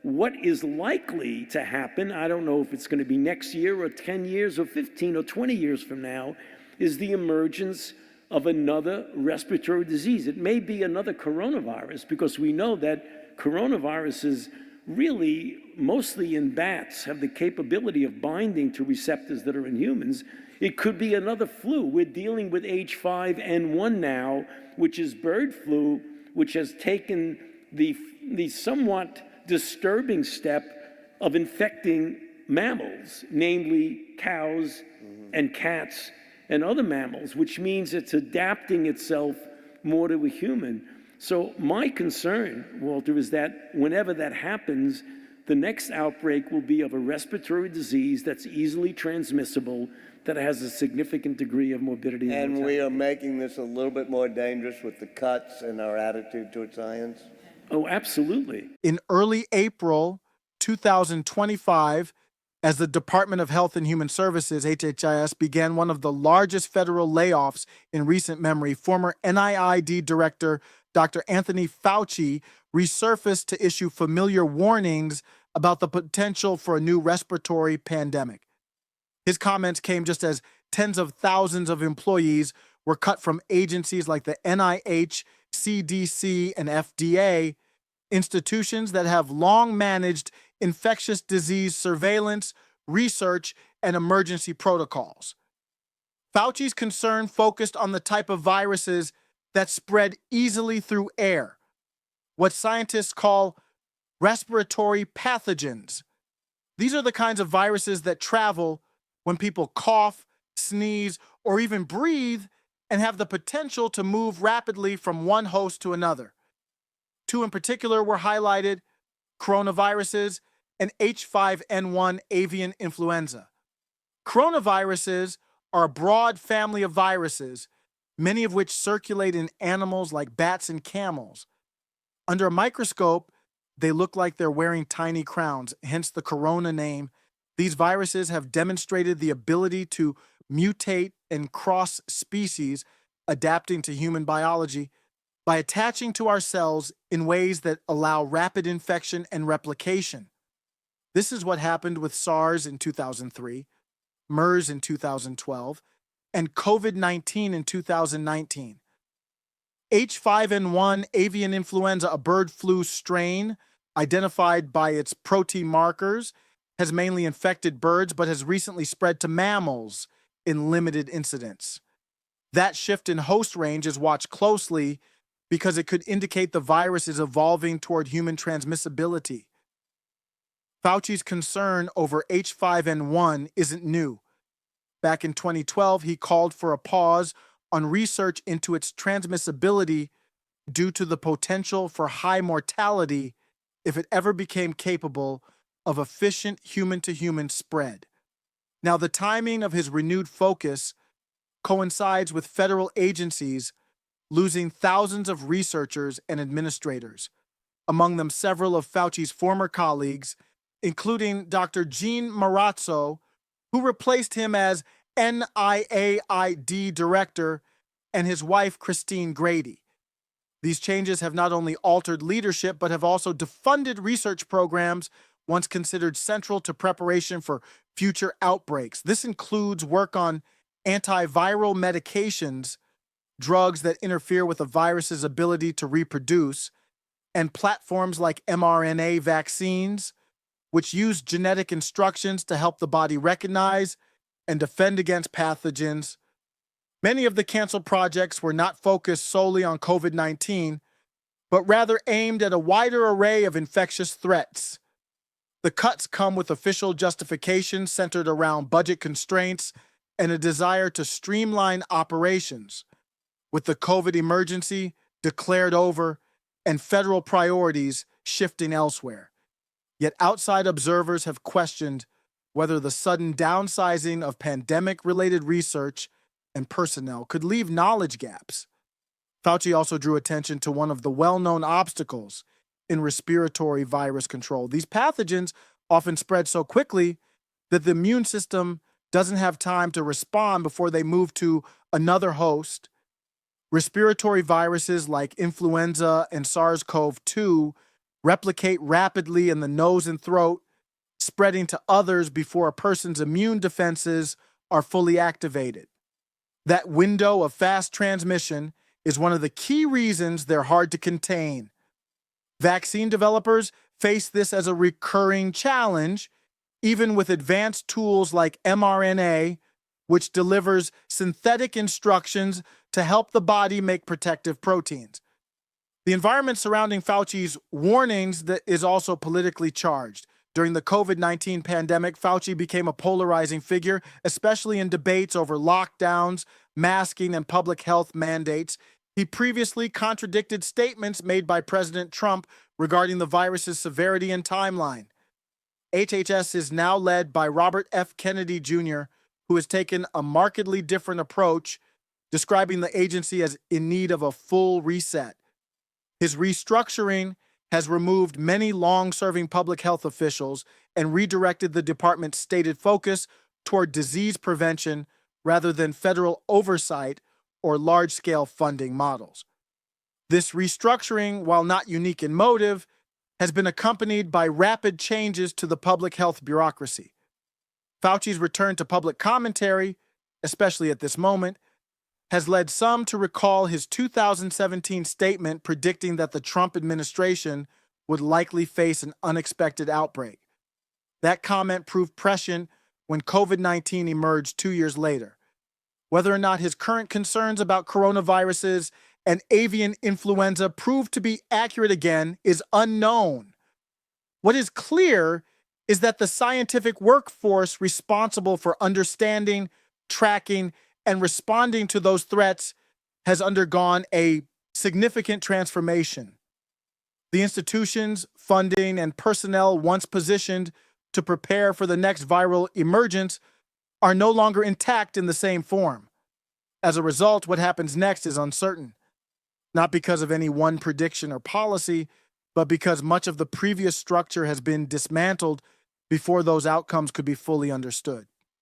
What is likely to happen, I don't know if it's going to be next year or 10 years or 15 or 20 years from now, is the emergence of another respiratory disease. It may be another coronavirus, because we know that coronaviruses really, mostly in bats, have the capability of binding to receptors that are in humans. It could be another flu. We're dealing with H5N1 now, which is bird flu, which has taken the somewhat disturbing step of infecting mammals, namely cows and cats and other mammals, which means it's adapting itself more to a human. So my concern, Walter, is that whenever that happens, the next outbreak will be of a respiratory disease that's easily transmissible, that has a significant degree of morbidity and mortality. We are making this a little bit more dangerous with the cuts and our attitude toward science? Oh, absolutely. In early April 2025, as the Department of Health and Human Services, HHS, began one of the largest federal layoffs in recent memory, former NIH Director Dr. Anthony Fauci resurfaced to issue familiar warnings about the potential for a new respiratory pandemic. His comments came just as tens of thousands of employees were cut from agencies like the NIH, CDC, and FDA, institutions that have long managed infectious disease surveillance, research, and emergency protocols. Fauci's concern focused on the type of viruses that spread easily through air, what scientists call respiratory pathogens. These are the kinds of viruses that travel when people cough, sneeze, or even breathe, and have the potential to move rapidly from one host to another. Two in particular were highlighted: coronaviruses and H5N1 avian influenza. Coronaviruses are a broad family of viruses, many of which circulate in animals like bats and camels. Under a microscope, they look like they're wearing tiny crowns, hence the corona name. These viruses have demonstrated the ability to mutate and cross species, adapting to human biology by attaching to our cells in ways that allow rapid infection and replication. This is what happened with SARS in 2003, MERS in 2012, and COVID-19 in 2019. H5N1 avian influenza, a bird flu strain identified by its protein markers, has mainly infected birds but has recently spread to mammals in limited incidents. That shift in host range is watched closely because it could indicate the virus is evolving toward human transmissibility. Fauci's concern over H5N1 isn't new. Back in 2012, he called for a pause on research into its transmissibility due to the potential for high mortality if it ever became capable of efficient human-to-human spread. Now, the timing of his renewed focus coincides with federal agencies losing thousands of researchers and administrators, among them several of Fauci's former colleagues, including Dr. Gene Marazzo, who replaced him as NIAID director, and his wife, Christine Grady. These changes have not only altered leadership, but have also defunded research programs once considered central to preparation for future outbreaks. This includes work on antiviral medications, drugs that interfere with a virus's ability to reproduce, and platforms like mRNA vaccines, which use genetic instructions to help the body recognize and defend against pathogens. Many of the canceled projects were not focused solely on COVID-19, but rather aimed at a wider array of infectious threats. The cuts come with official justifications centered around budget constraints and a desire to streamline operations, with the COVID emergency declared over and federal priorities shifting elsewhere. Yet outside observers have questioned whether the sudden downsizing of pandemic-related research and personnel could leave knowledge gaps. Fauci also drew attention to one of the well-known obstacles in respiratory virus control. These pathogens often spread so quickly that the immune system doesn't have time to respond before they move to another host. Respiratory viruses like influenza and SARS-CoV-2 replicate rapidly in the nose and throat, spreading to others before a person's immune defenses are fully activated. That window of fast transmission is one of the key reasons they're hard to contain. Vaccine developers face this as a recurring challenge, even with advanced tools like mRNA, which delivers synthetic instructions to help the body make protective proteins. The environment surrounding Fauci's warnings is also politically charged. During the COVID-19 pandemic, Fauci became a polarizing figure, especially in debates over lockdowns, masking, and public health mandates. He previously contradicted statements made by President Trump regarding the virus's severity and timeline. HHS is now led by Robert F. Kennedy Jr., who has taken a markedly different approach, describing the agency as in need of a full reset. His restructuring has removed many long-serving public health officials and redirected the department's stated focus toward disease prevention rather than federal oversight or large-scale funding models. This restructuring, while not unique in motive, has been accompanied by rapid changes to the public health bureaucracy. Fauci's return to public commentary, especially at this moment, has led some to recall his 2017 statement predicting that the Trump administration would likely face an unexpected outbreak. That comment proved prescient when COVID-19 emerged 2 years later. Whether or not his current concerns about coronaviruses and avian influenza proved to be accurate again is unknown. What is clear is that the scientific workforce responsible for understanding, tracking, and responding to those threats has undergone a significant transformation. The institutions, funding, and personnel once positioned to prepare for the next viral emergence are no longer intact in the same form. As a result, what happens next is uncertain, not because of any one prediction or policy, but because much of the previous structure has been dismantled before those outcomes could be fully understood.